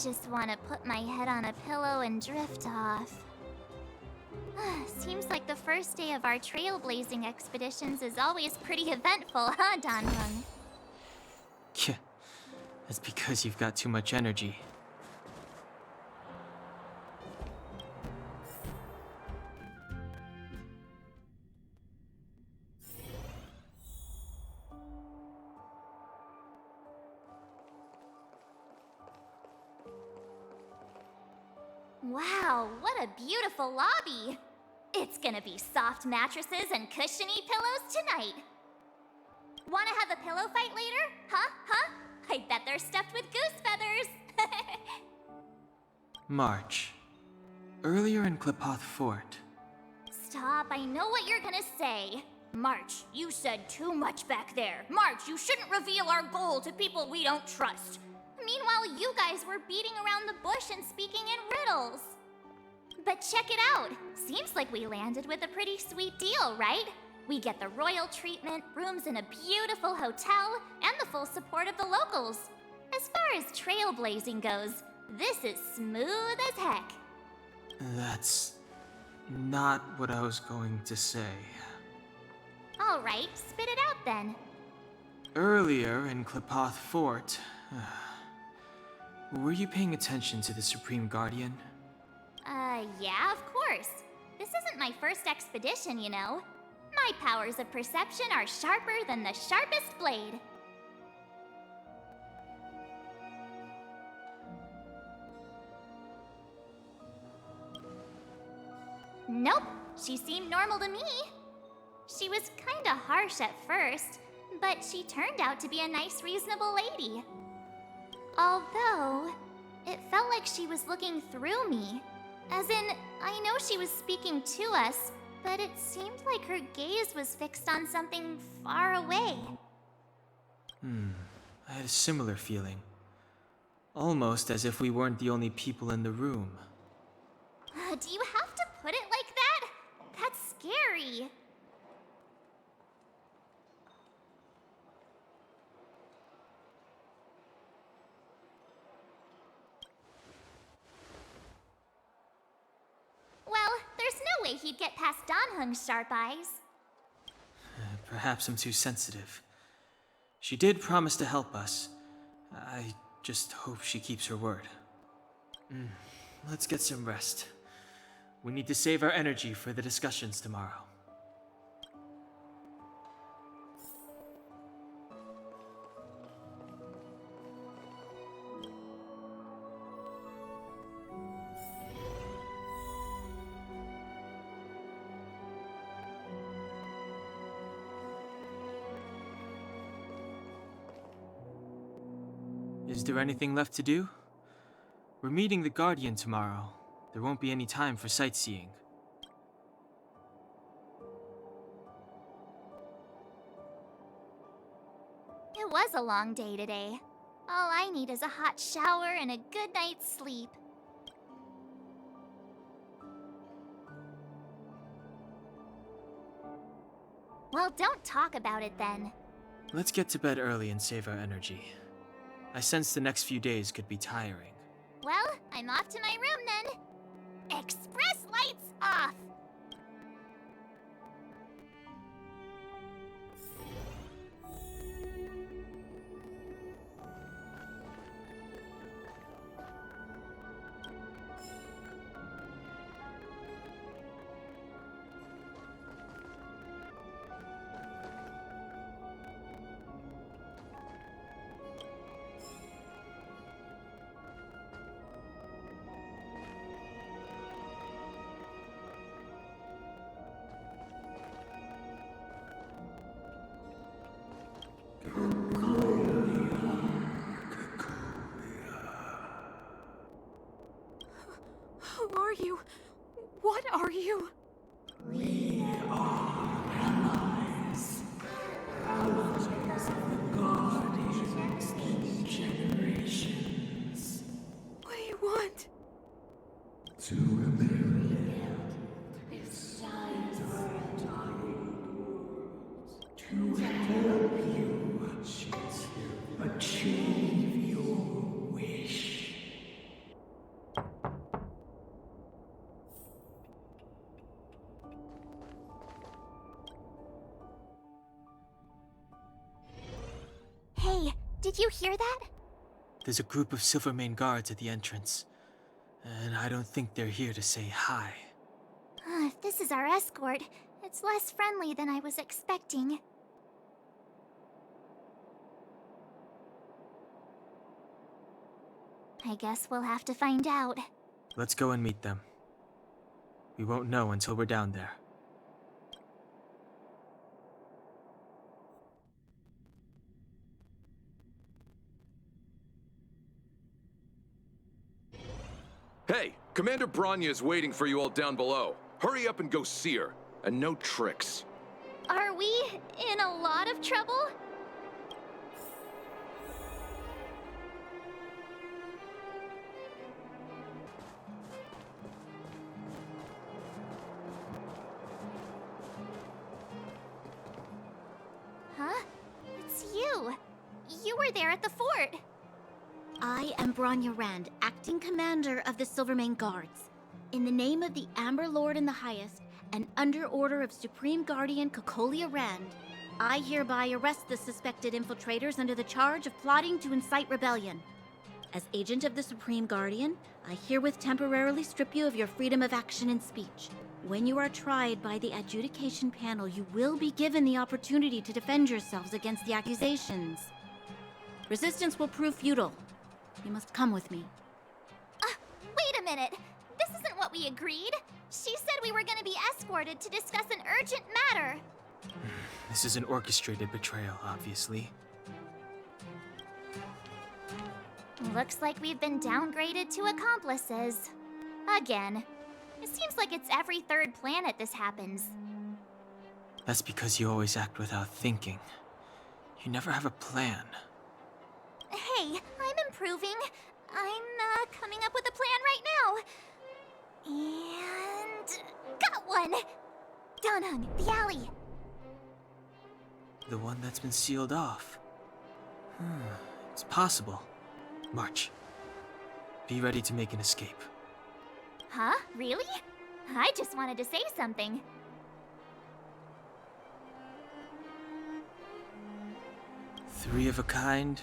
just want to put my head on a pillow and drift off. Seems like the first day of our trailblazing expeditions is always pretty eventful, huh, Dan-hung? Yeah, that's because you've got too much energy. Wow, what a beautiful lobby! It's gonna be soft mattresses and cushiony pillows tonight. Wanna have a pillow fight later? Huh? I bet they're stuffed with goose feathers! March. Earlier in Klipoth Fort. Stop, I know what you're gonna say. March, you said too much back there. March, you shouldn't reveal our goal to people we don't trust. Meanwhile, you guys were beating around the bush and speaking in riddles. But check it out. Seems like we landed with a pretty sweet deal, right? We get the royal treatment, rooms in a beautiful hotel, and the full support of the locals. As far as trailblazing goes, this is smooth as heck. That's not what I was going to say. All right, spit it out then. Earlier in Klipoth Fort, were you paying attention to the Supreme Guardian? Yeah, of course. This isn't my first expedition, you know. My powers of perception are sharper than the sharpest blade. Nope, she seemed normal to me. She was kinda harsh at first, but she turned out to be a nice, reasonable lady. Although, it felt like she was looking through me. As in, I know she was speaking to us, but it seemed like her gaze was fixed on something far away. I had a similar feeling. Almost as if we weren't the only people in the room. Do you have to put it like that? That's scary. Well, there's no way he'd get past Dan-hung's sharp eyes. Perhaps I'm too sensitive. She did promise to help us. I just hope she keeps her word. Let's get some rest. We need to save our energy for the discussions tomorrow. Is there anything left to do? We're meeting the Guardian tomorrow. There won't be any time for sightseeing. It was a long day today. All I need is a hot shower and a good night's sleep. Well, don't talk about it then. Let's get to bed early and save our energy. I sense the next few days could be tiring. Well, I'm off to my room then. Express lights off! Who are you? What are you? We are allies. Thousands of guardians through generations. What do you want? To rebuild its to help you achieve your wish. Hey, did you hear that? There's a group of Silvermane guards at the entrance, and I don't think they're here to say hi. If this is our escort, it's less friendly than I was expecting. I guess we'll have to find out. Let's go and meet them. We won't know until we're down there. Hey, Commander Bronya is waiting for you all down below. Hurry up and go see her. And no tricks. Are we in a lot of trouble? Huh? It's you. You were there at the fort. I am Bronya Rand, acting commander of the Silvermane Guards. In the name of the Amber Lord in the Highest, and under order of Supreme Guardian Cocolia Rand, I hereby arrest the suspected infiltrators under the charge of plotting to incite rebellion. As agent of the Supreme Guardian, I herewith temporarily strip you of your freedom of action and speech. When you are tried by the adjudication panel, you will be given the opportunity to defend yourselves against the accusations. Resistance will prove futile. You must come with me. Wait a minute. This isn't what we agreed. She said we were gonna be escorted to discuss an urgent matter. This is an orchestrated betrayal, obviously. Looks like we've been downgraded to accomplices. Again. It seems like it's every third planet this happens. That's because you always act without thinking. You never have a plan. Hey, I'm improving. I'm coming up with a plan right now. And got one! Donhung, the alley. The one that's been sealed off. It's possible. March. Be ready to make an escape. Huh? Really? I just wanted to say something. Three of a kind.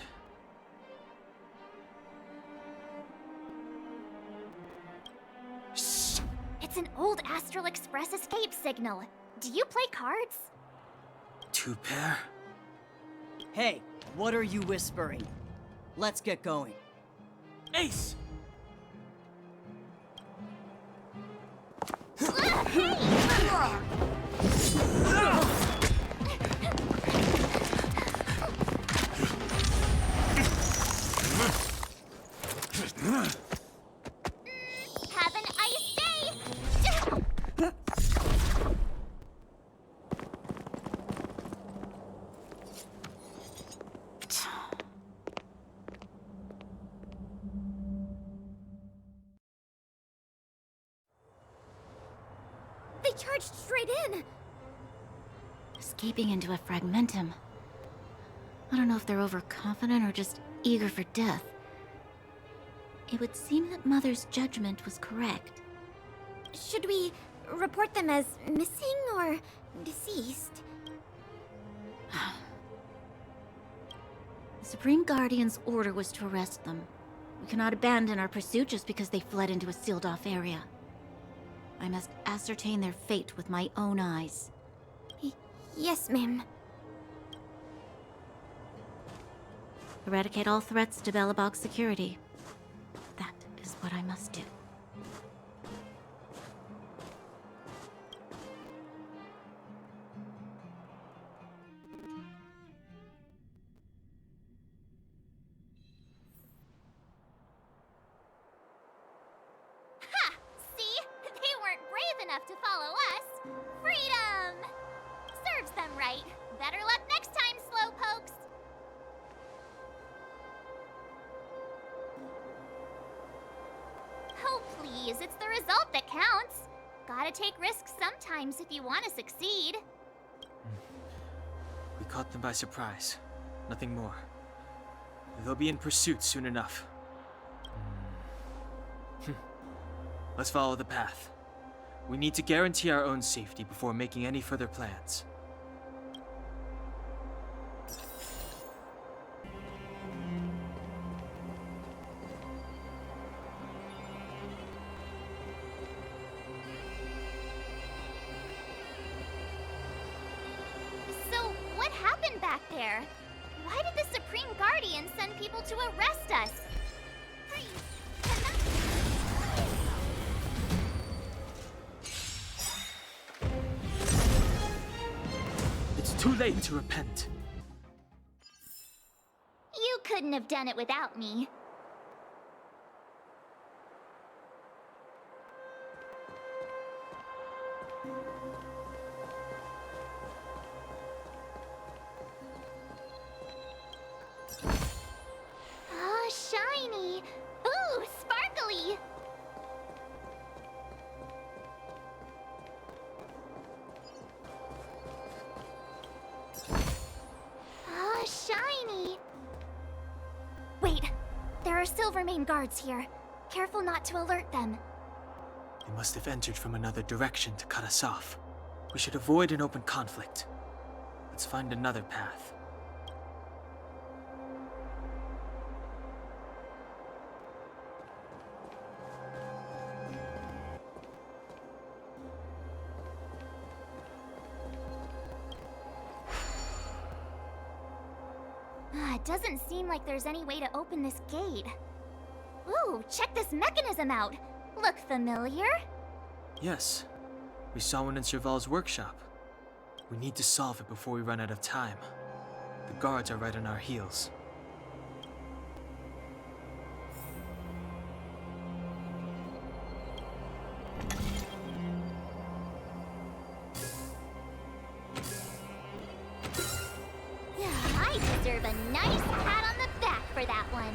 Shh! It's an old Astral Express escape signal. Do you play cards? Two pair. Hey, what are you whispering? Let's get going. Ace! Have an ice day! They charged straight in! Escaping into a fragmentum. I don't know if they're overconfident or just eager for death. It would seem that Mother's judgment was correct. Should we report them as missing or deceased? The Supreme Guardian's order was to arrest them. We cannot abandon our pursuit just because they fled into a sealed-off area. I must ascertain their fate with my own eyes. Yes, ma'am. Eradicate all threats to Belobog's security. That is what I must do. Ha! See? They weren't brave enough to follow us. Freedom! Serves them right. Better luck next time, slowpokes. Oh, please, it's the result that counts. Gotta take risks sometimes if you want to succeed. We caught them by surprise. Nothing more. They'll be in pursuit soon enough. Let's follow the path. We need to guarantee our own safety before making any further plans. So, what happened back there? Why did the Supreme Guardian send people to arrest us? Freeze! It's too late to repent. You couldn't have done it without me. Oh, shiny! Ooh, sparkly! Oh, shiny! Wait, there are Silvermane guards here. Careful not to alert them. They must have entered from another direction to cut us off. We should avoid an open conflict. Let's find another path. It doesn't seem like there's any way to open this gate. Ooh, check this mechanism out. Look familiar? Yes, we saw one in Serval's workshop. We need to solve it before we run out of time. The guards are right on our heels. I deserve a nice pat on the back for that one.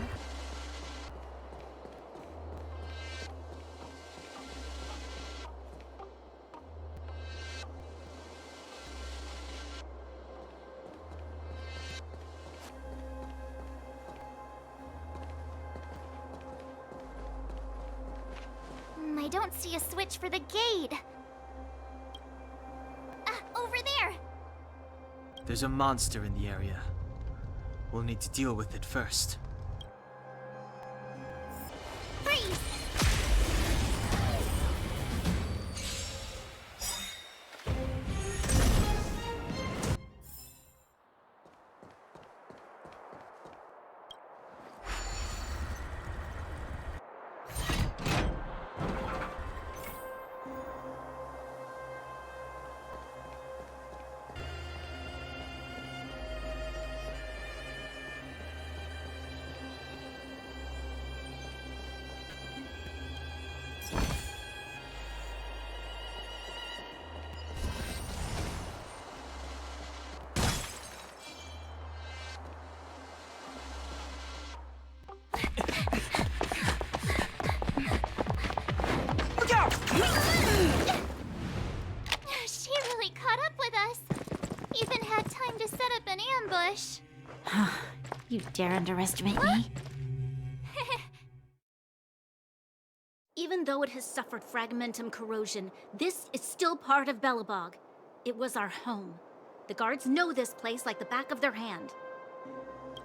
I don't see a switch for the gate. Over there! There's a monster in the area. We'll need to deal with it first. Freeze! She really caught up with us. Even had time to set up an ambush. You dare underestimate me? Even though it has suffered fragmentum corrosion, this is still part of Belobog. It was our home. The guards know this place like the back of their hand.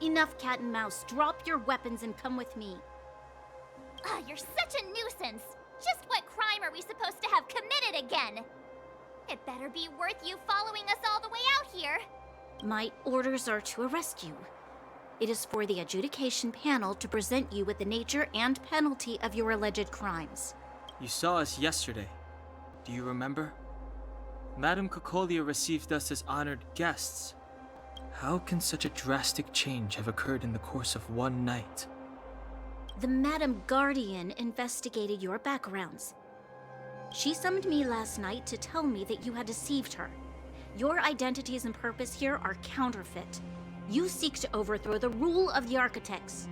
Enough cat and mouse. Drop your weapons and come with me. You're such a nuisance. Just what crime are we supposed to have committed again? It better be worth you following us all the way out here. My orders are to arrest you. It is for the adjudication panel to present you with the nature and penalty of your alleged crimes. You saw us yesterday. Do you remember? Madame Cocolia received us as honored guests. How can such a drastic change have occurred in the course of one night? The Madame Guardian investigated your backgrounds. She summoned me last night to tell me that you had deceived her. Your identities and purpose here are counterfeit. You seek to overthrow the rule of the architects.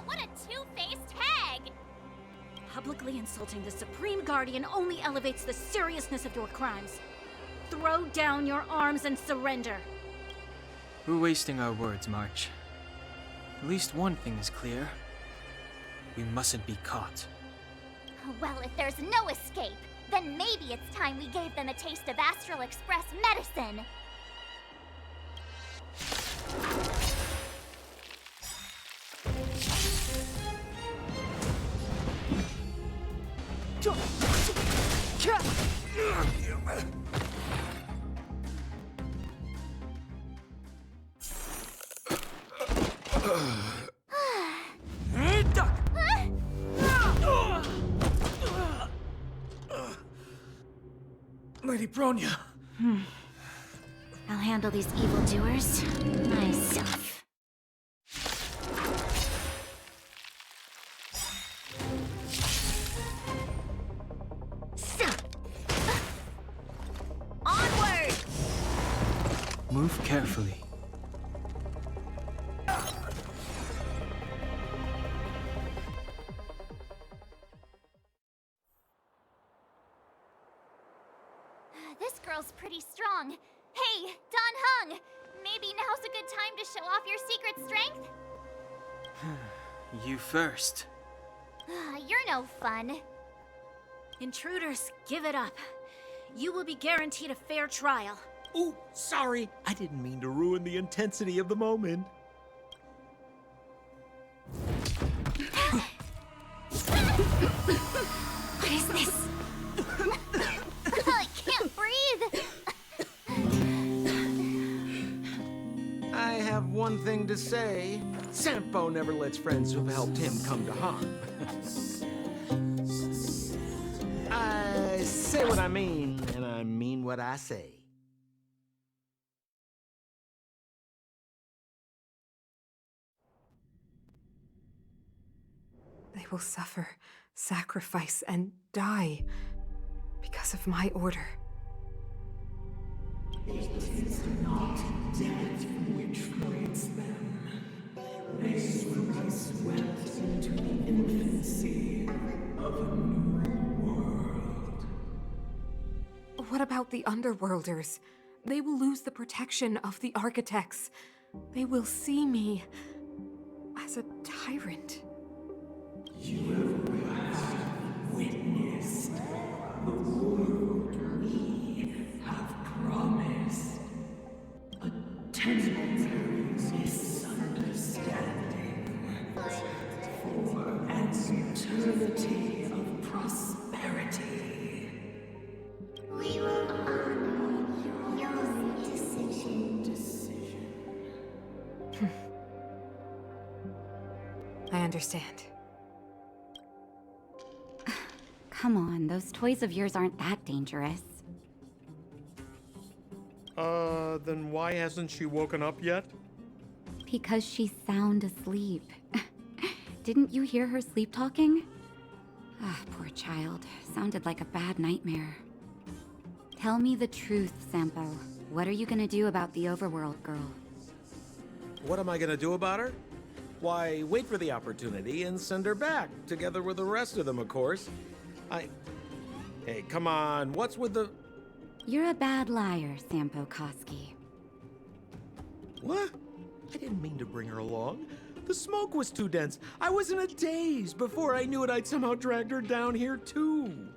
What a two-faced hag! Publicly insulting the Supreme Guardian only elevates the seriousness of your crimes. Throw down your arms and surrender. We're wasting our words, March. At least one thing is clear. We mustn't be caught. Well, if there's no escape, then maybe it's time we gave them a taste of Astral Express medicine. Lady Bronya! I'll handle these evildoers myself. Onward! Move carefully. This girl's pretty strong. Hey, Don Hung! Maybe now's a good time to show off your secret strength? You first. You're no fun. Intruders, give it up. You will be guaranteed a fair trial. Oh, sorry. I didn't mean to ruin the intensity of the moment. What is this? I can't breathe! I have one thing to say. Sampo never lets friends who've helped him come to harm. I say what I mean, and I mean what I say. They will suffer, sacrifice, and die because of my order. It is not death which frees them. They will be swept into the infancy of a new world. What about the Underworlders? They will lose the protection of the architects. They will see me as a tyrant. You have witnessed the world we have promised. A temporary misunderstanding for an eternity of prosperity. We will honor your decision. I understand. Come on, those toys of yours aren't that dangerous. Then why hasn't she woken up yet? Because she's sound asleep. Didn't you hear her sleep talking? Ah, poor child. Sounded like a bad nightmare. Tell me the truth, Sampo. What are you gonna do about the Overworld girl? What am I gonna do about her? Why, wait for the opportunity and send her back, together with the rest of them, of course. Hey, come on, what's with the... You're a bad liar, Sampo Koski. What? I didn't mean to bring her along. The smoke was too dense. I was in a daze. Before I knew it, I'd somehow dragged her down here, too.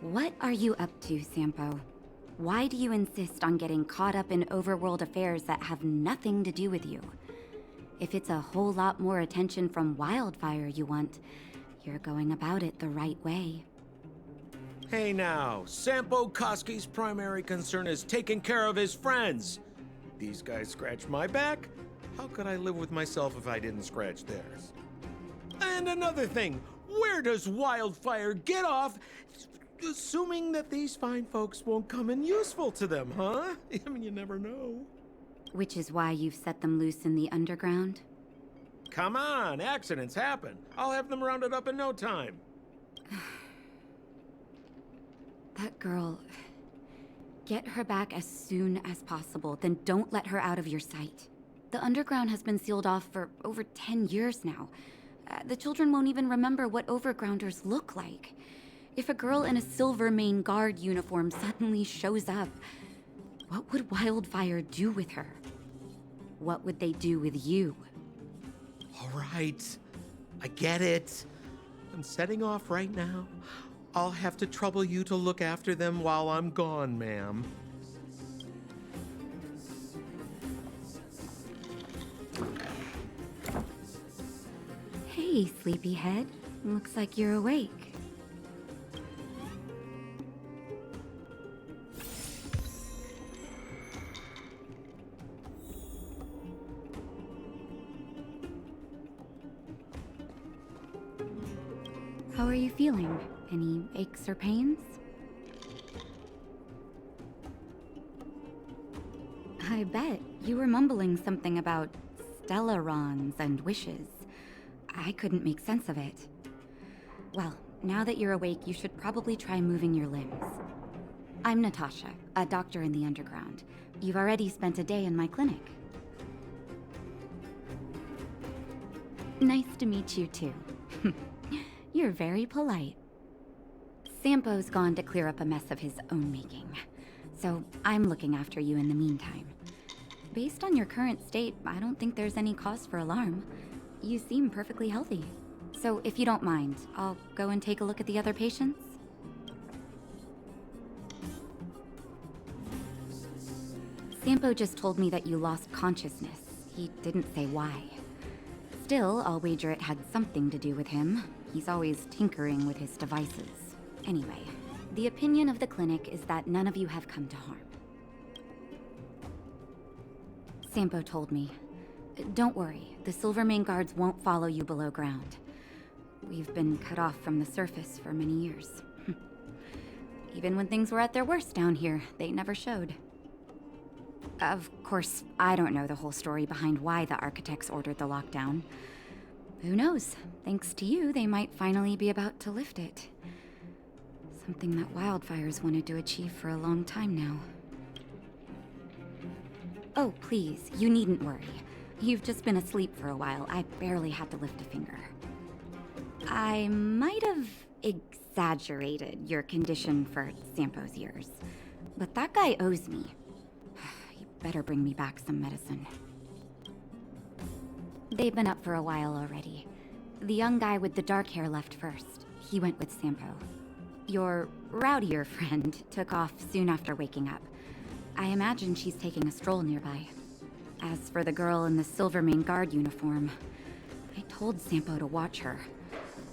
What are you up to, Sampo? Why do you insist on getting caught up in overworld affairs that have nothing to do with you? If it's a whole lot more attention from Wildfire you want, you're going about it the right way. Hey now, Sampo Koski's primary concern is taking care of his friends. These guys scratched my back. How could I live with myself if I didn't scratch theirs? And another thing, where does Wildfire get off assuming that these fine folks won't come in useful to them, huh? I mean, you never know. Which is why you've set them loose in the underground? Come on, accidents happen. I'll have them rounded up in no time. That girl... Get her back as soon as possible, then don't let her out of your sight. The underground has been sealed off for over 10 years now. The children won't even remember what overgrounders look like. If a girl in a Silvermane Guard uniform suddenly shows up, what would Wildfire do with her? What would they do with you? All right, I get it. I'm setting off right now. I'll have to trouble you to look after them while I'm gone, ma'am. Hey, sleepyhead. Looks like you're awake. How are you feeling? Any aches or pains? I bet. You were mumbling something about stellarons and wishes. I couldn't make sense of it. Well, now that you're awake, you should probably try moving your limbs. I'm Natasha, a doctor in the Underground. You've already spent a day in my clinic. Nice to meet you, too. You're very polite. Sampo's gone to clear up a mess of his own making, so I'm looking after you in the meantime. Based on your current state, I don't think there's any cause for alarm. You seem perfectly healthy. So if you don't mind, I'll go and take a look at the other patients. Sampo just told me that you lost consciousness. He didn't say why. Still, I'll wager it had something to do with him. He's always tinkering with his devices. Anyway, the opinion of the clinic is that none of you have come to harm. Sampo told me. Don't worry, the Silvermane guards won't follow you below ground. We've been cut off from the surface for many years. Even when things were at their worst down here, they never showed. Of course, I don't know the whole story behind why the architects ordered the lockdown. Who knows? Thanks to you, they might finally be about to lift it. Something that Wildfire's wanted to achieve for a long time now. Oh, please, you needn't worry. You've just been asleep for a while. I barely had to lift a finger. I might have exaggerated your condition for Sampo's years, but that guy owes me. He better bring me back some medicine. They've been up for a while already. The young guy with the dark hair left first. He went with Sampo. Your rowdier friend took off soon after waking up. I imagine she's taking a stroll nearby. As for the girl in the Silvermane guard uniform, I told Sampo to watch her,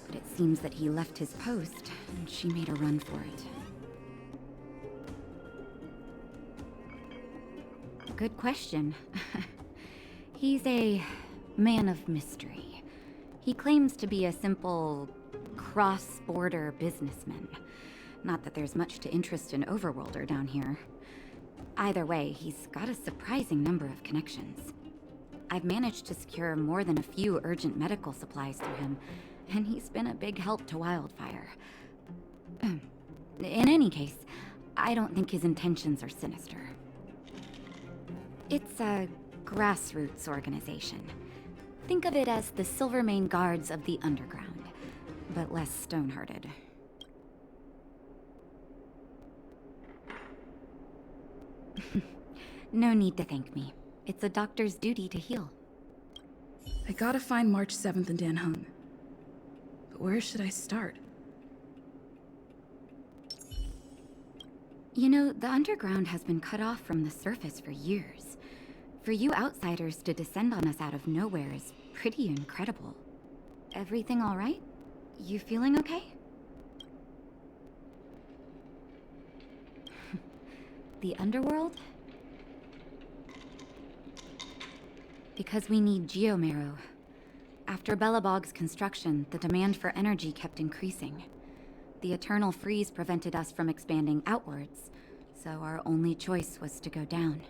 but it seems that he left his post and she made a run for it. Good question. He's a man of mystery. He claims to be a simple cross-border businessman. Not that there's much to interest an overworlder down here. Either way, he's got a surprising number of connections. I've managed to secure more than a few urgent medical supplies through him, and he's been a big help to Wildfire. In any case, I don't think his intentions are sinister. It's a grassroots organization. Think of it as the Silvermane Guards of the Underground, but less stone-hearted. No need to thank me. It's a doctor's duty to heal. I gotta find March 7th in Dan Hung. But where should I start? You know, the Underground has been cut off from the surface for years. For you outsiders to descend on us out of nowhere is pretty incredible. Everything all right? You feeling okay? The Underworld? Because we need geomarrow. After Belobog's construction, the demand for energy kept increasing. The eternal freeze prevented us from expanding outwards, so our only choice was to go down.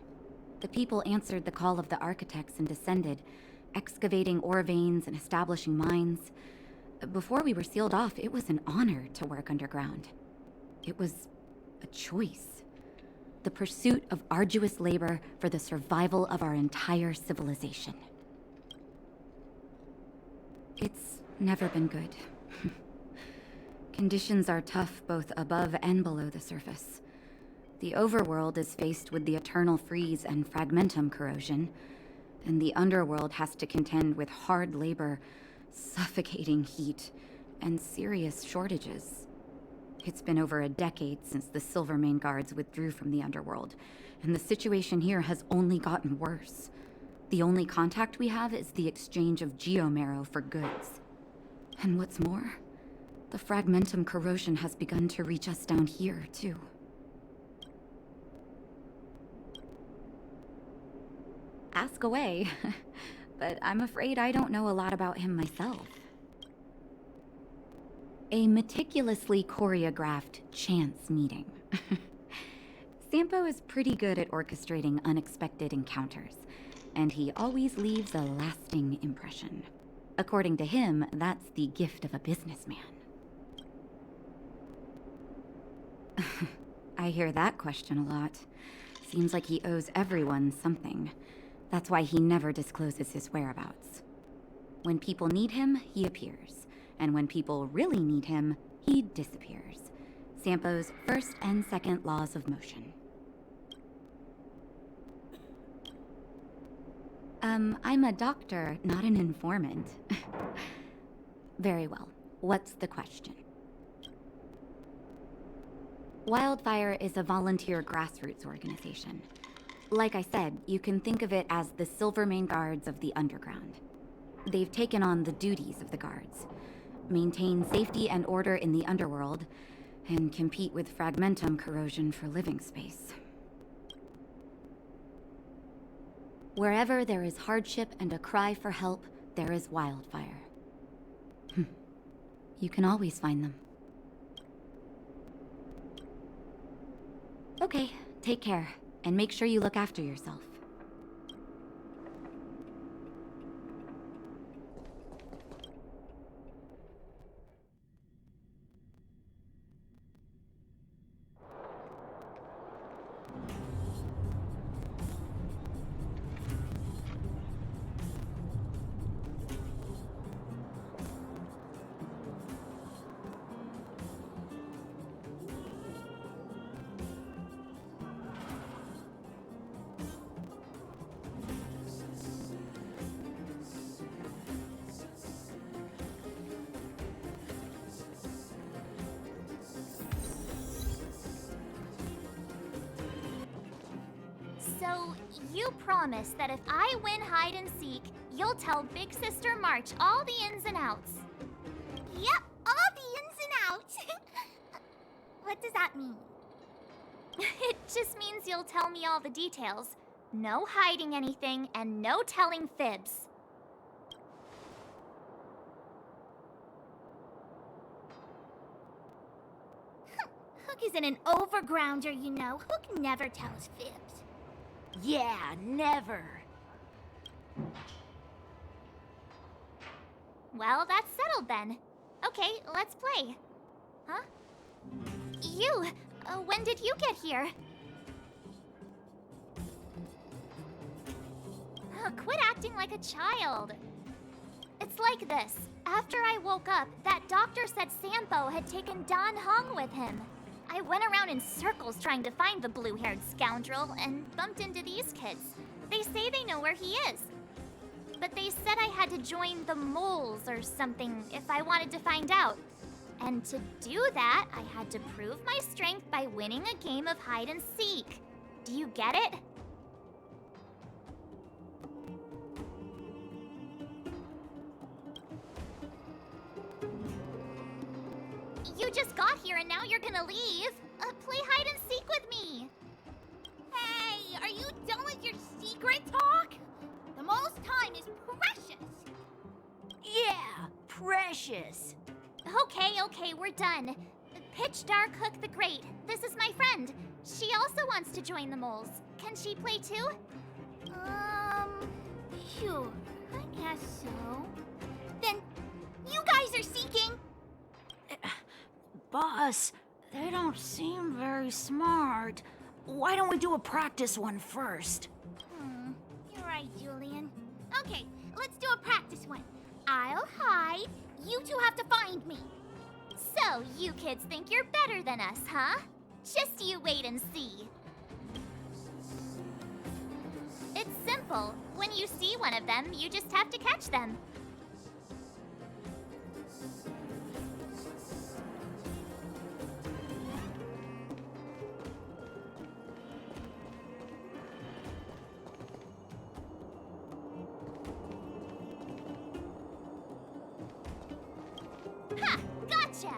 The people answered the call of the architects and descended, excavating ore veins and establishing mines. Before we were sealed off, it was an honor to work underground. It was a choice. The pursuit of arduous labor for the survival of our entire civilization. It's never been good. Conditions are tough both above and below the surface. The overworld is faced with the eternal freeze and fragmentum corrosion, and the underworld has to contend with hard labor, suffocating heat, and serious shortages. It's been over a decade since the Silvermane Guards withdrew from the Underworld, and the situation here has only gotten worse. The only contact we have is the exchange of geomarrow for goods. And what's more, the fragmentum corrosion has begun to reach us down here, too. Ask away, but I'm afraid I don't know a lot about him myself. A meticulously choreographed chance meeting. Sampo is pretty good at orchestrating unexpected encounters, and he always leaves a lasting impression. According to him, that's the gift of a businessman. I hear that question a lot. Seems like he owes everyone something. That's why he never discloses his whereabouts. When people need him, he appears. And when people really need him, he disappears. Sampo's first and second laws of motion. I'm a doctor, not an informant. Very well. What's the question? Wildfire is a volunteer grassroots organization. Like I said, you can think of it as the Silvermane Guards of the Underground. They've taken on the duties of the guards. Maintain safety and order in the Underworld, and compete with fragmentum corrosion for living space. Wherever there is hardship and a cry for help, there is wildfire. You can always find them. Okay, take care, and make sure you look after yourself. So, you promise that if I win hide and seek, you'll tell Big Sister March all the ins and outs. Yep, all the ins and outs. What does that mean? It just means you'll tell me all the details. No hiding anything, and no telling fibs. Hook isn't an overgrounder, you know. Hook never tells fibs. Yeah, never. Well, that's settled then. Okay, let's play. Huh? You! When did you get here? Quit acting like a child. It's like this. After I woke up, that doctor said Sampo had taken Dan Heng with him. I went around in circles trying to find the blue-haired scoundrel and bumped into these kids. They say they know where he is. But they said I had to join the moles or something if I wanted to find out. And to do that, I had to prove my strength by winning a game of hide and seek. Do you get it? You just got here and now you're gonna leave. Play hide and seek with me. Hey, are you done with your secret talk? The most time is precious. Yeah, precious. Okay, we're done. Pitch Dark Hook the Great. This is my friend. She also wants to join the moles. Can she play too? Sure, I guess so. Then, you guys are seeking. Boss, they don't seem very smart. Why don't we do a practice one first? You're right, Julian. Okay, let's do a practice one. I'll hide. You two have to find me. So, you kids think you're better than us, huh? Just you wait and see. It's simple. When you see one of them, you just have to catch them. Ha! Gotcha!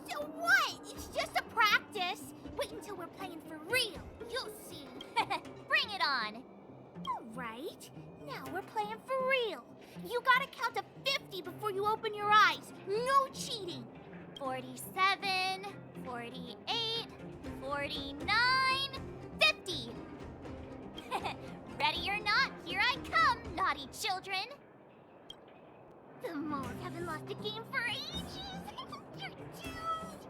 So what? It's just a practice. Wait until we're playing for real. You'll see. Bring it on. All right. Now we're playing for real. You gotta count to 50 before you open your eyes. No cheating. 47, 48, 49, 50. Ready or not, here I come, naughty children. The moles haven't lost a game for ages. You're doomed.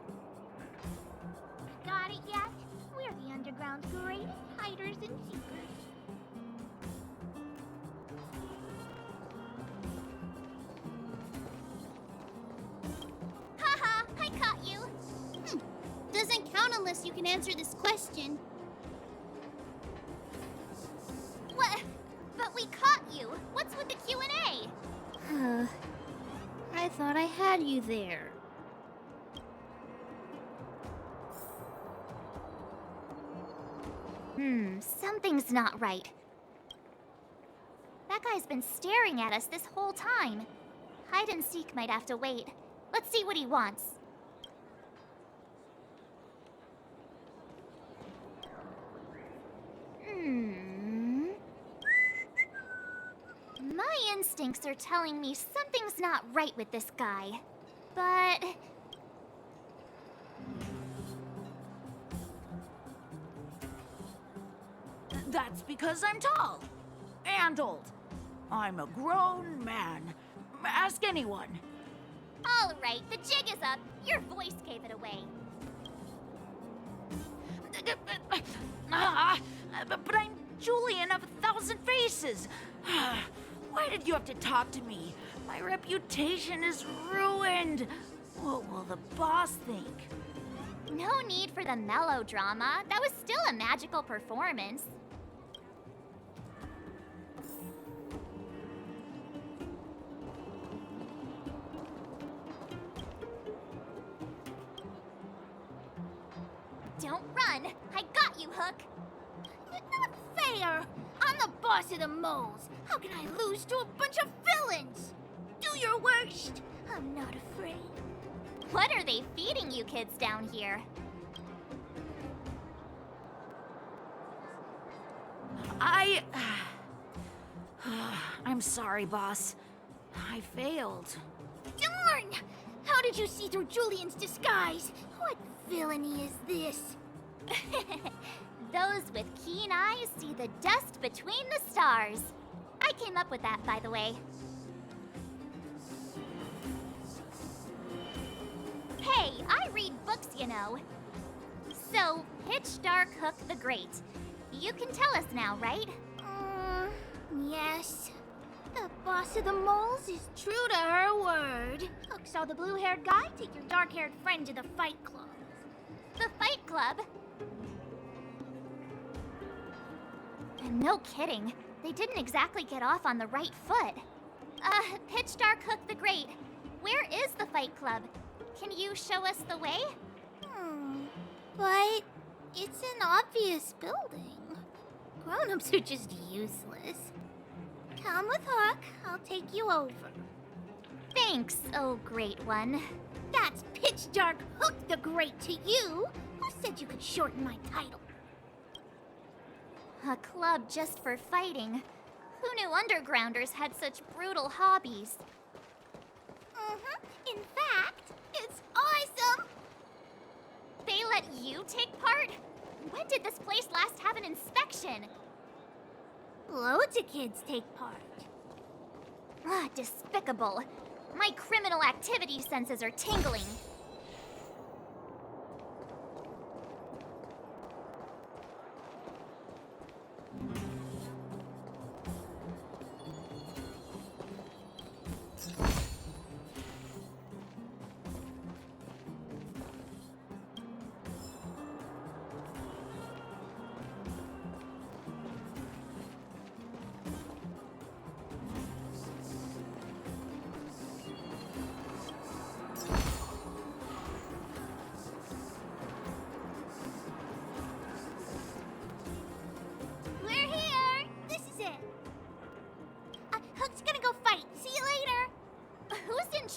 Got it yet? We're the Underground's greatest hiders and seekers. Haha, I caught you. Doesn't count unless you can answer this question. What? But we caught you. What's with the Q&A? I thought I had you there. Something's not right. That guy's been staring at us this whole time. Hide and seek might have to wait. Let's see what he wants. My instincts are telling me something's not right with this guy. But... That's because I'm tall. And old. I'm a grown man. Ask anyone. all right, the jig is up. Your voice gave it away. But I'm Julian of 1,000 Faces. Why did you have to talk to me? My reputation is ruined. What will the boss think? No need for the melodrama. That was still a magical performance. Don't run! I got you, Hook! Not fair! I'm the boss of the moles. How can I lose to a bunch of villains? Do your worst. I'm not afraid. What are they feeding you kids down here? I'm sorry, boss. I failed. Darn! How did you see through Julian's disguise? What villainy is this? Those with keen eyes see the dust between the stars. I came up with that, by the way. Hey, I read books, you know. So, Pitch Dark Hook the Great. You can tell us now, right? Yes. The boss of the moles is true to her word. Hook saw the blue-haired guy take your dark-haired friend to the Fight Club. The Fight Club? And no kidding. They didn't exactly get off on the right foot. Pitch Dark Hook the Great. Where is the Fight Club? Can you show us the way? But it's an obvious building. Grown-ups are just useless. Come with Hook. I'll take you over. Thanks, oh great one. That's Pitch Dark Hook the Great to you. Who said you could shorten my title? A club just for fighting. Who knew undergrounders had such brutal hobbies? In fact, it's awesome! They let you take part? When did this place last have an inspection? Loads of kids take part. Ah, despicable. My criminal activity senses are tingling.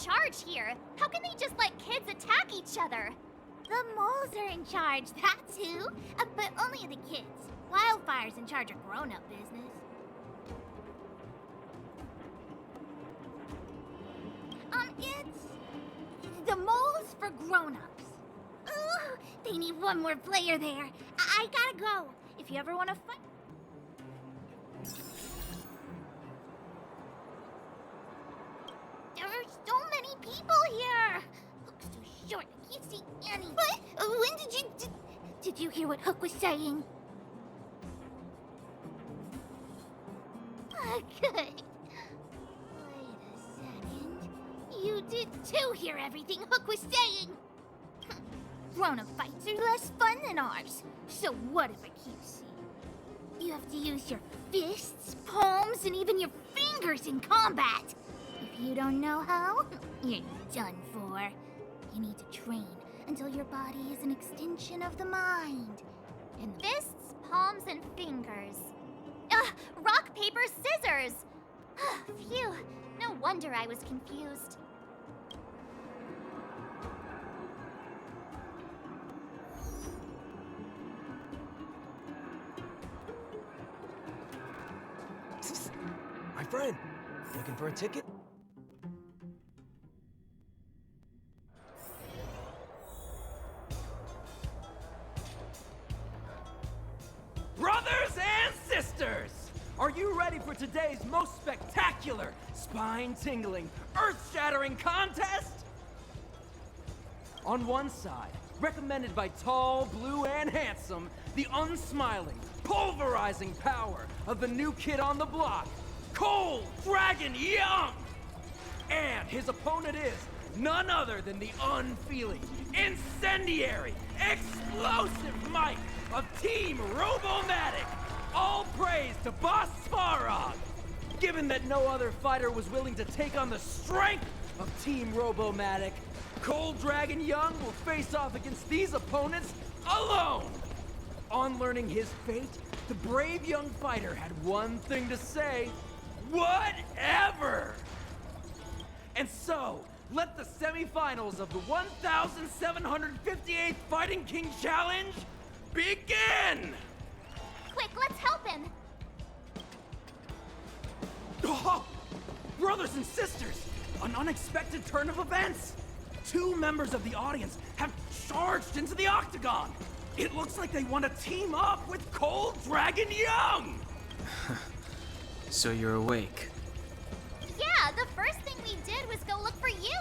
charge here? How can they just let kids attack each other? The moles are in charge, that's who. But only the kids. Wildfire's in charge of grown-up business. It's the moles for grown-ups. Ooh, they need one more player there. I gotta go. If you ever want to fight... There are so many people here. Hook's too short. I can't see any. What? When did you... Did you hear what Hook was saying? Good. Wait a second. You did too hear everything Hook was saying. Grown-up fights are less fun than ours. So what if I keep seeing? You have to use your fists, palms, and even your fingers in combat. If you don't know how, you're done for. You need to train until your body is an extension of the mind. And Fists, palms, and fingers. Rock, paper, scissors! Phew, no wonder I was confused. My friend, looking for a ticket? Brothers and sisters! Are you ready for today's most spectacular, spine-tingling, earth-shattering contest? On one side, recommended by tall, blue, and handsome, the unsmiling, pulverizing power of the new kid on the block, Cold Dragon Young! And his opponent is none other than the unfeeling, incendiary, explosive might of Team Robomatic! All praise to Boss Svarog! Given that no other fighter was willing to take on the strength of Team Robomatic, Cold Dragon Young will face off against these opponents alone! On learning his fate, the brave young fighter had one thing to say: whatever! And so, let the semifinals of the 1,758th Fighting King Challenge begin! Quick, let's help him! Oh, brothers and sisters, an unexpected turn of events! Two members of the audience have charged into the octagon! It looks like they want to team up with Cold Dragon Young! So you're awake. Yeah, the first thing we did was go look for you!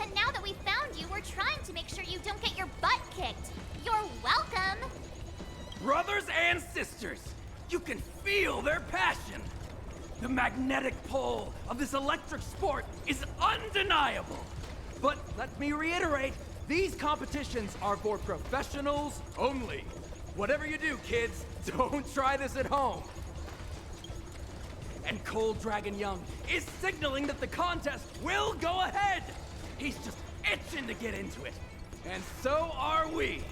And now that we found you, we're trying to make sure you don't get your butt kicked. You're welcome! Brothers and sisters, you can feel their passion. The magnetic pull of this electric sport is undeniable. But let me reiterate, these competitions are for professionals only. Whatever you do, kids, don't try this at home. And Cold Dragon Young is signaling that the contest will go ahead. He's just itching to get into it. And so are we.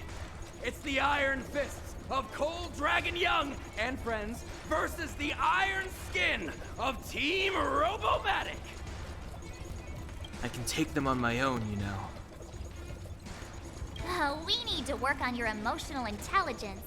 It's the Iron Fists of Cold Dragon Young and friends versus the Iron Skin of Team Robomatic. I can take them on my own, you know. We need to work on your emotional intelligence.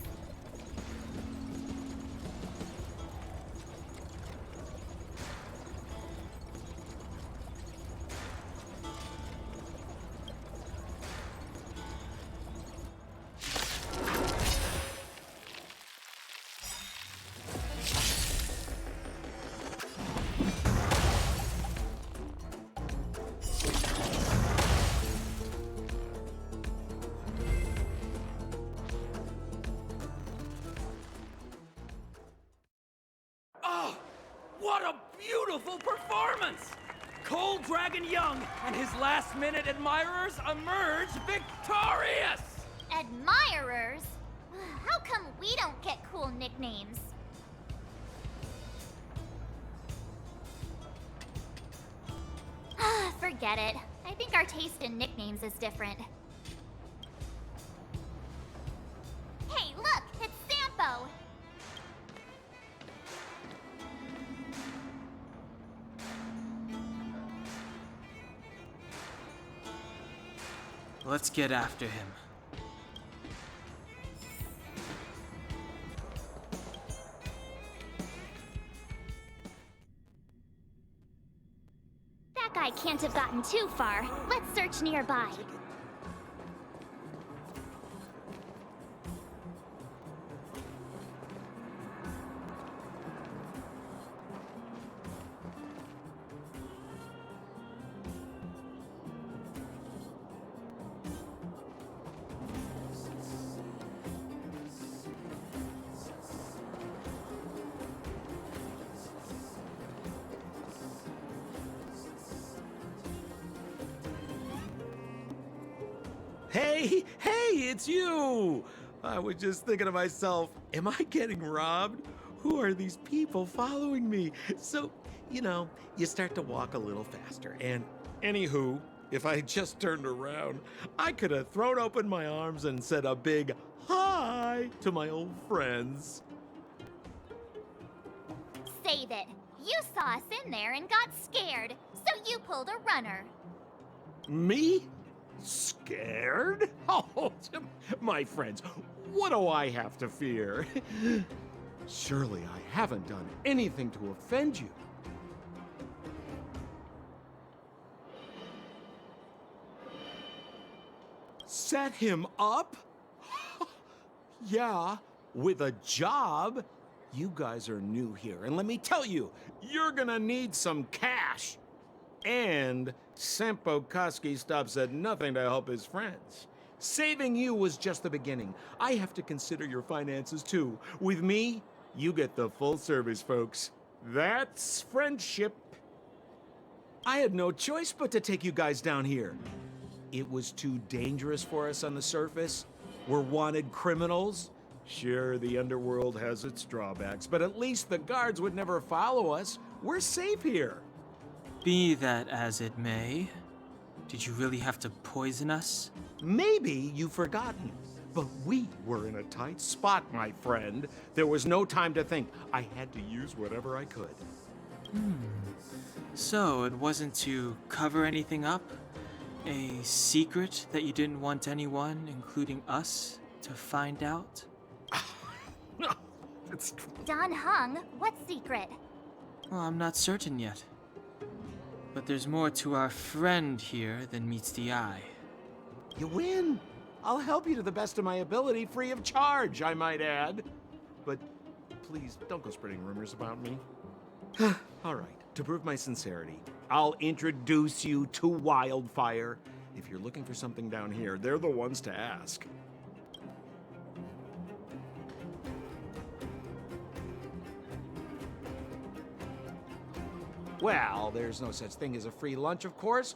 What a beautiful performance! Cold Dragon Young and his last-minute admirers emerge victorious! Admirers? How come we don't get cool nicknames? Forget it. I think our taste in nicknames is different. Hey, look! It's Sampo! Let's get after him. That guy can't have gotten too far. Let's search nearby. Hey, it's you! I was just thinking to myself, am I getting robbed? Who are these people following me? So, you start to walk a little faster. And anywho, if I just turned around, I could have thrown open my arms and said a big hi to my old friends. Save it. You saw us in there and got scared, so you pulled a runner. Me? Scared? Oh, my friends, what do I have to fear? Surely I haven't done anything to offend you. Set him up? Yeah, with a job. You guys are new here, and let me tell you, you're gonna need some cash. And Sampo Koski stops at nothing to help his friends. Saving you was just the beginning. I have to consider your finances too. With me, you get the full service, folks. That's friendship. I had no choice but to take you guys down here. It was too dangerous for us on the surface. We're wanted criminals. Sure, the Underworld has its drawbacks, but at least the guards would never follow us. We're safe here. Be that as it may, did you really have to poison us? Maybe you've forgotten, but we were in a tight spot, my friend. There was no time to think. I had to use whatever I could. So it wasn't to cover anything up? A secret that you didn't want anyone, including us, to find out? No, it's... Don Hung, what secret? Well, I'm not certain yet. But there's more to our friend here than meets the eye. You win. I'll help you to the best of my ability, free of charge, I might add. But please, don't go spreading rumors about me. All right, to prove my sincerity, I'll introduce you to Wildfire. If you're looking for something down here, they're the ones to ask. Well, there's no such thing as a free lunch, of course.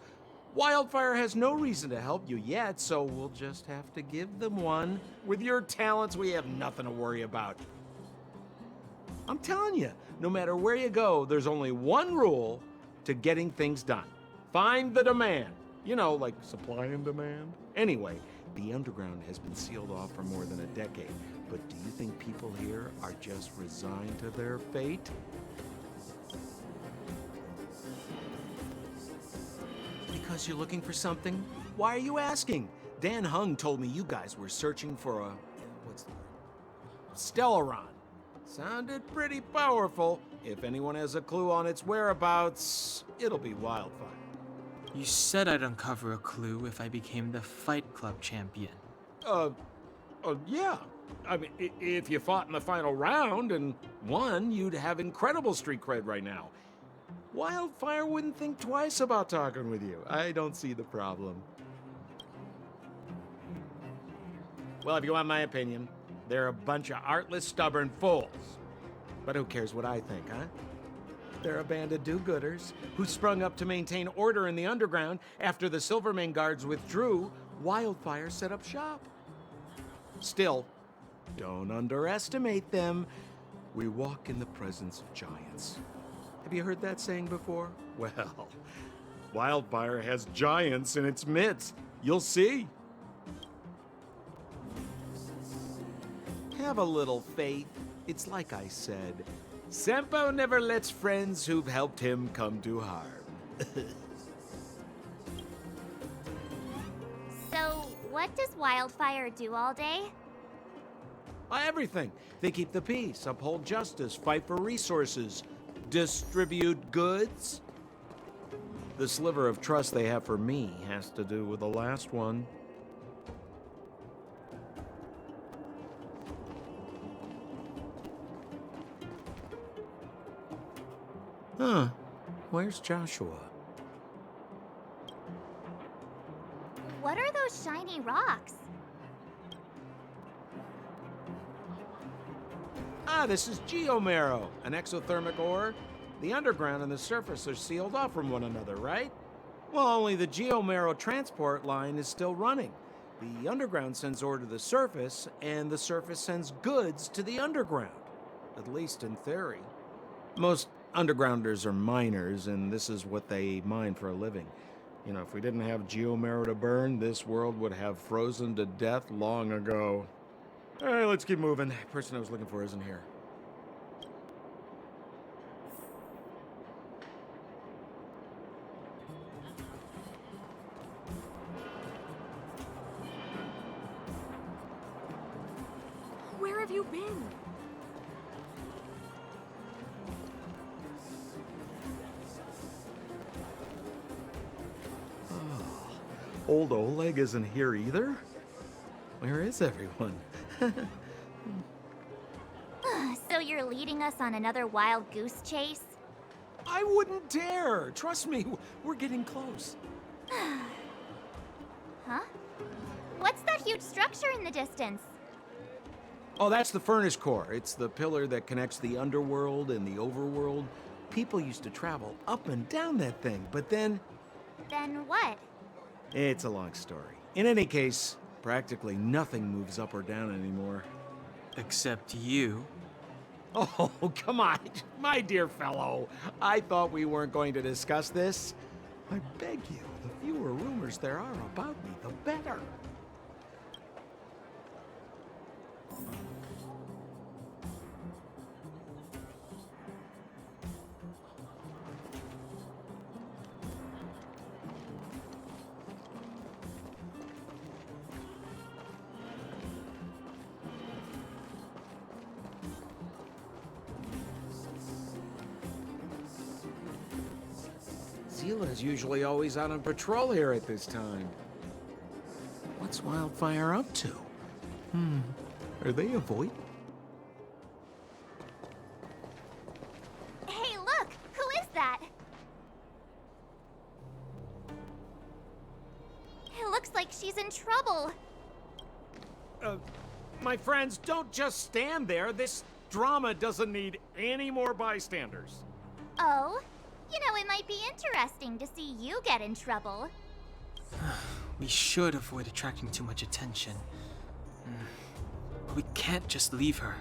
Wildfire has no reason to help you yet, so we'll just have to give them one. With your talents, we have nothing to worry about. I'm telling you, no matter where you go, there's only one rule to getting things done. Find the demand. You know, like supply and demand. Anyway, the Underground has been sealed off for more than a decade. But do you think people here are just resigned to their fate? Because you're looking for something? Why are you asking? Dan Hung told me you guys were searching for a... what's the word? Stellaron. Sounded pretty powerful. If anyone has a clue on its whereabouts, it'll be Wildfire. You said I'd uncover a clue if I became the Fight Club champion. Yeah. I mean, if you fought in the final round and won, you'd have incredible street cred right now. Wildfire wouldn't think twice about talking with you. I don't see the problem. Well, if you want my opinion, they're a bunch of artless, stubborn fools. But who cares what I think, huh? They're a band of do-gooders who sprung up to maintain order in the Underground. After the Silvermane guards withdrew, Wildfire set up shop. Still, don't underestimate them. We walk in the presence of giants. Have you heard that saying before? Well, Wildfire has giants in its midst. You'll see. Have a little faith. It's like I said, Sampo never lets friends who've helped him come to harm. So, What does Wildfire do all day? Everything. They keep the peace, uphold justice, fight for resources, distribute goods. The sliver of trust they have for me has to do with the last one. Huh. Where's Joshua? What are those shiny rocks? This is geomarrow, an exothermic ore. The underground and the surface are sealed off from one another, right? Well, only the geomarrow transport line is still running. The underground sends ore to the surface, and the surface sends goods to the underground. At least in theory. Most undergrounders are miners, and this is what they mine for a living. You know, if we didn't have geomarrow to burn, this world would have frozen to death long ago. All right, let's keep moving. The person I was looking for isn't here. Where have you been? Old Oleg isn't here either? Where is everyone? So you're leading us on another wild goose chase? I wouldn't dare! Trust me, we're getting close. Huh? What's that huge structure in the distance? Oh, that's the furnace core. It's the pillar that connects the underworld and the overworld. People used to travel up and down that thing, but then... Then what? It's a long story. In any case, practically nothing moves up or down anymore. Except you. Oh, come on, my dear fellow. I thought we weren't going to discuss this. I beg you, the fewer rumors there are about me, the better. Zila's usually always out on patrol here at this time. What's Wildfire up to? Are they avoiding? Hey, look! Who is that? It looks like she's in trouble. My friends, don't just stand there. This drama doesn't need any more bystanders. Oh? You know, it might be interesting to see you get in trouble. We should avoid attracting too much attention. But we can't just leave her.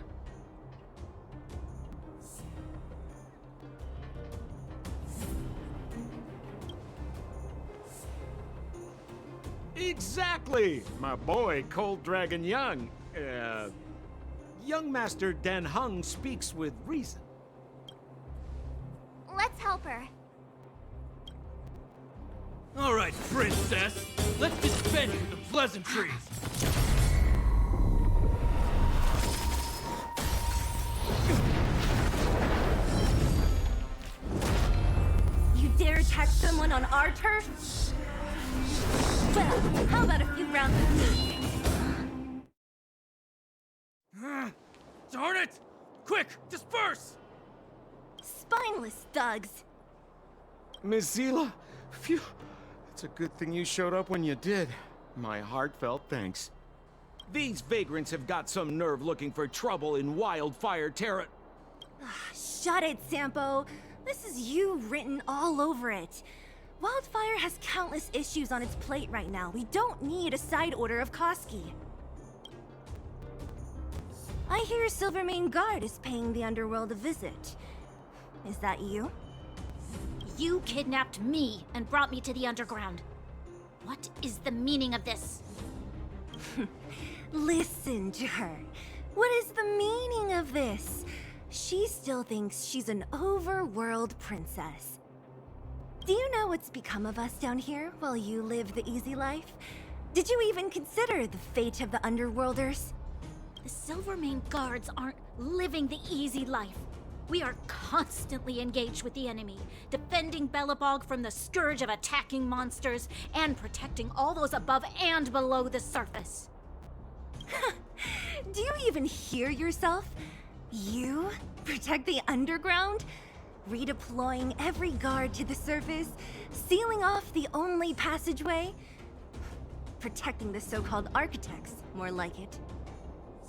Exactly! My boy, Cold Dragon Young. Young Master Dan Heng speaks with reason. Let's help her. All right, princess. Let's dispense with the pleasantries. You dare attack someone on our turf? Well, how about a few rounds of me? Darn it! Quick, disperse! Spineless thugs. Miss Zila, phew. It's a good thing you showed up when you did. My heartfelt thanks. These vagrants have got some nerve looking for trouble in Wildfire Terra. Shut it, Sampo. This is you written all over it. Wildfire has countless issues on its plate right now. We don't need a side order of Koski. I hear Silvermane Guard is paying the Underworld a visit. Is that you? You kidnapped me and brought me to the Underground. What is the meaning of this? Listen to her. What is the meaning of this? She still thinks she's an overworld princess. Do you know what's become of us down here while you live the easy life? Did you even consider the fate of the Underworlders? The Silvermane Guards aren't living the easy life. We are constantly engaged with the enemy, defending Belobog from the scourge of attacking monsters and protecting all those above and below the surface. Do you even hear yourself? You protect the underground? Redeploying every guard to the surface, sealing off the only passageway? Protecting the so-called architects, more like it.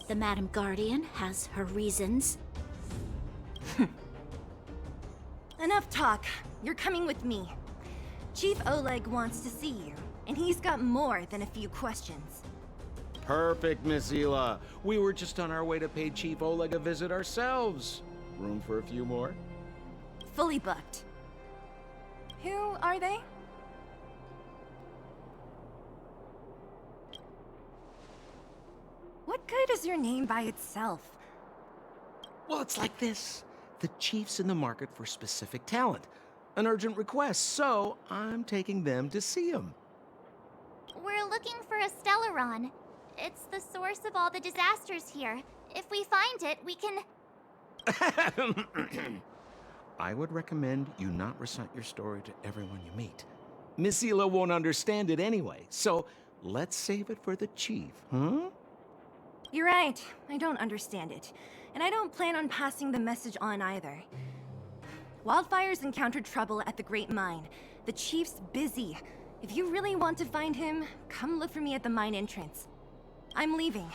The Madam Guardian has her reasons. Enough talk. You're coming with me. Chief Oleg wants to see you, and he's got more than a few questions. Perfect, Miss Hila. We were just on our way to pay Chief Oleg a visit ourselves. Room for a few more? Fully booked. Who are they? What good is your name by itself? Well, it's like this. The chief's in the market for specific talent. An urgent request, so I'm taking them to see him. We're looking for a Stellaron. It's the source of all the disasters here. If we find it, we can... I would recommend you not recite your story to everyone you meet. Miss Hila won't understand it anyway, so let's save it for the chief, huh? You're right. I don't understand it. And I don't plan on passing the message on either. Wildfire's encountered trouble at the Great Mine. The chief's busy. If you really want to find him, come look for me at the mine entrance. I'm leaving.